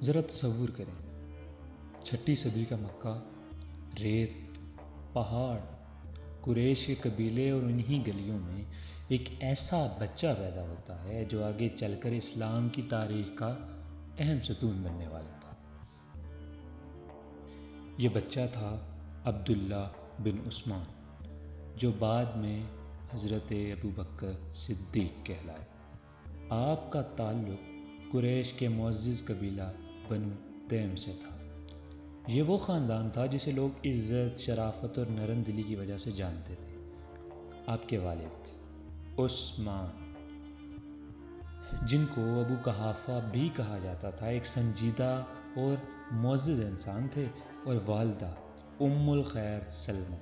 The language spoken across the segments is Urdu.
ذرا تصور کریں، 6 صدی کا مکہ، ریت، پہاڑ، قریش کے قبیلے اور انہی گلیوں میں ایک ایسا بچہ پیدا ہوتا ہے جو آگے چل کر اسلام کی تاریخ کا اہم ستون بننے والا تھا۔ یہ بچہ تھا عبداللہ بن عثمان، جو بعد میں حضرت ابوبکر صدیق کہلائے۔ آپ کا تعلق قریش کے معزز قبیلہ بنو تیم سے تھا۔ یہ وہ خاندان تھا جسے لوگ عزت، شرافت اور نرم دلی کی وجہ سے جانتے تھے۔ آپ کے والد عثمان، جن کو ابو قحافہ بھی کہا جاتا تھا، ایک سنجیدہ اور معزز انسان تھے، اور والدہ ام الخیر سلمہ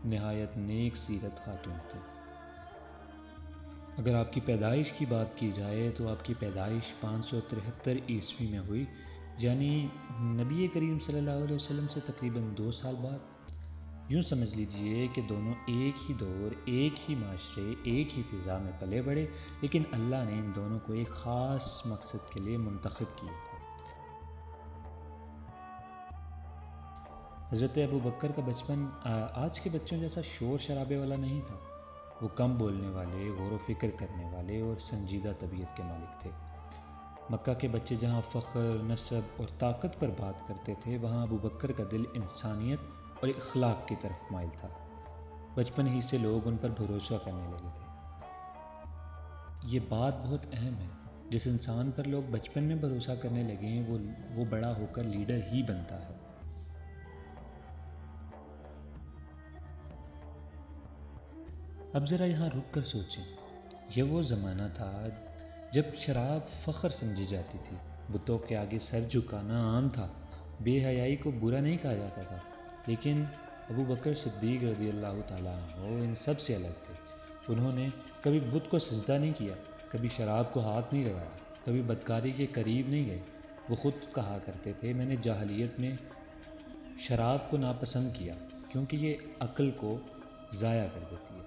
نہایت نیک سیرت خاتون تھے۔ اگر آپ کی پیدائش کی بات کی جائے تو آپ کی پیدائش 573 عیسوی میں ہوئی، یعنی نبی کریم صلی اللہ علیہ وسلم سے تقریباً 2 سال بعد۔ یوں سمجھ لیجئے کہ دونوں ایک ہی دور، ایک ہی معاشرے، ایک ہی فضا میں پلے بڑھے، لیکن اللہ نے ان دونوں کو ایک خاص مقصد کے لیے منتخب کیا تھا۔ حضرت ابوبکر کا بچپن آج کے بچوں جیسا شور شرابے والا نہیں تھا۔ وہ کم بولنے والے، غور و فکر کرنے والے اور سنجیدہ طبیعت کے مالک تھے۔ مکہ کے بچے جہاں فخر، نسب اور طاقت پر بات کرتے تھے، وہاں ابوبکر کا دل انسانیت اور اخلاق کی طرف مائل تھا۔ بچپن ہی سے لوگ ان پر بھروسہ کرنے لگے تھے۔ یہ بات بہت اہم ہے۔ جس انسان پر لوگ بچپن میں بھروسہ کرنے لگے وہ بڑا ہو کر لیڈر ہی بنتا ہے۔ اب ذرا یہاں رک کر سوچیں، یہ وہ زمانہ تھا جب شراب فخر سمجھی جاتی تھی، بتوں کے آگے سر جھکانا عام تھا، بے حیائی کو برا نہیں کہا جاتا تھا۔ لیکن ابوبکر صدیق رضی اللہ تعالیٰ عنہ ان سب سے الگ تھے۔ انہوں نے کبھی بت کو سجدہ نہیں کیا، کبھی شراب کو ہاتھ نہیں لگایا، کبھی بدکاری کے قریب نہیں گئے۔ وہ خود کہا کرتے تھے، میں نے جاہلیت میں شراب کو ناپسند کیا کیونکہ یہ عقل کو ضائع کر دیتی ہے۔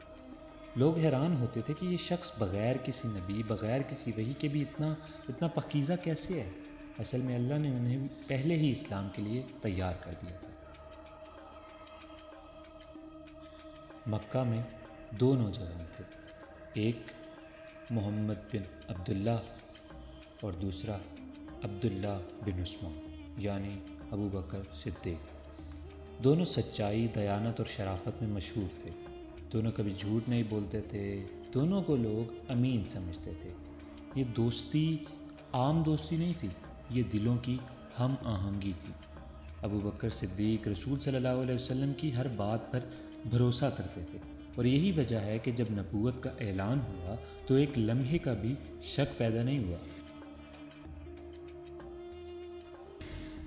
لوگ حیران ہوتے تھے کہ یہ شخص بغیر کسی نبی، بغیر کسی وحی کے بھی اتنا پاکیزہ کیسے ہے؟ اصل میں اللہ نے انہیں پہلے ہی اسلام کے لیے تیار کر دیا تھا۔ مکہ میں 2 نوجوان تھے، ایک محمد بن عبداللہ اور دوسرا عبداللہ بن عثمان، یعنی ابوبکر صدیق۔ دونوں سچائی، دیانت اور شرافت میں مشہور تھے۔ دونوں کبھی جھوٹ نہیں بولتے تھے، دونوں کو لوگ امین سمجھتے تھے۔ یہ دوستی عام دوستی نہیں تھی، یہ دلوں کی ہم آہنگی تھی۔ ابوبکر صدیق رسول صلی اللہ علیہ وسلم کی ہر بات پر بھروسہ کرتے تھے، اور یہی وجہ ہے کہ جب نبوت کا اعلان ہوا تو ایک لمحے کا بھی شک پیدا نہیں ہوا۔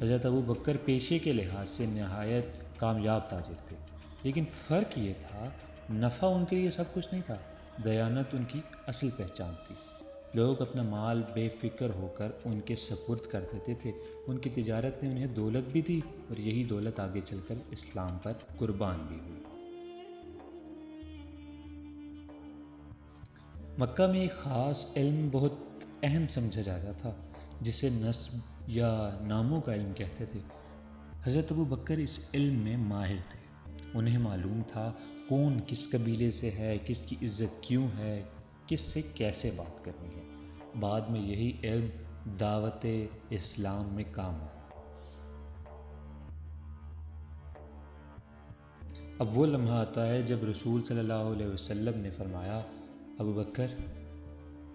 حضرت ابوبکر پیشے کے لحاظ سے نہایت کامیاب تاجر تھے، لیکن فرق یہ تھا، نفع ان کے لیے سب کچھ نہیں تھا، دیانت ان کی اصل پہچان تھی۔ لوگ اپنا مال بے فکر ہو کر ان کے سپرد کر دیتے تھے۔ ان کی تجارت نے انہیں دولت بھی دی، اور یہی دولت آگے چل کر اسلام پر قربان بھی ہوئی۔ مکہ میں ایک خاص علم بہت اہم سمجھا جاتا تھا، جسے نسب یا ناموں کا علم کہتے تھے۔ حضرت ابوبکر اس علم میں ماہر تھے۔ انہیں معلوم تھا کون کس قبیلے سے ہے، کس کی عزت کیوں ہے، کس سے کیسے بات کرنی ہے۔ بعد میں یہی علم دعوت اسلام میں کام آیا۔ اب وہ لمحہ آتا ہے جب رسول صلی اللہ علیہ وسلم نے فرمایا، ابوبکر،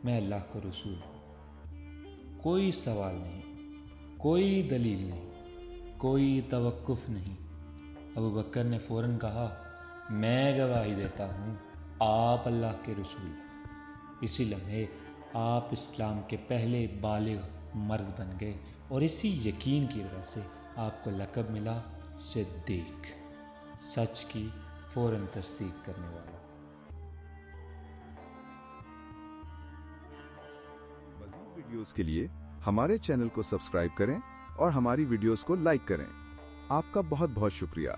میں اللہ کا رسول ہوں۔ کوئی سوال نہیں، کوئی دلیل نہیں، کوئی توقف نہیں۔ ابوبکر نے فوراً کہا، میں گواہی دیتا ہوں آپ اللہ کے رسول ہیں۔ اسی لمحے آپ اسلام کے پہلے بالغ مرد بن گئے، اور اسی یقین کی وجہ سے آپ کو لقب ملا صدیق، سچ کی فوراً تصدیق کرنے والا۔ مزید ویڈیوز کے لیے ہمارے چینل کو سبسکرائب کریں اور ہماری ویڈیوز کو لائک کریں۔ آپ کا بہت بہت شکریہ۔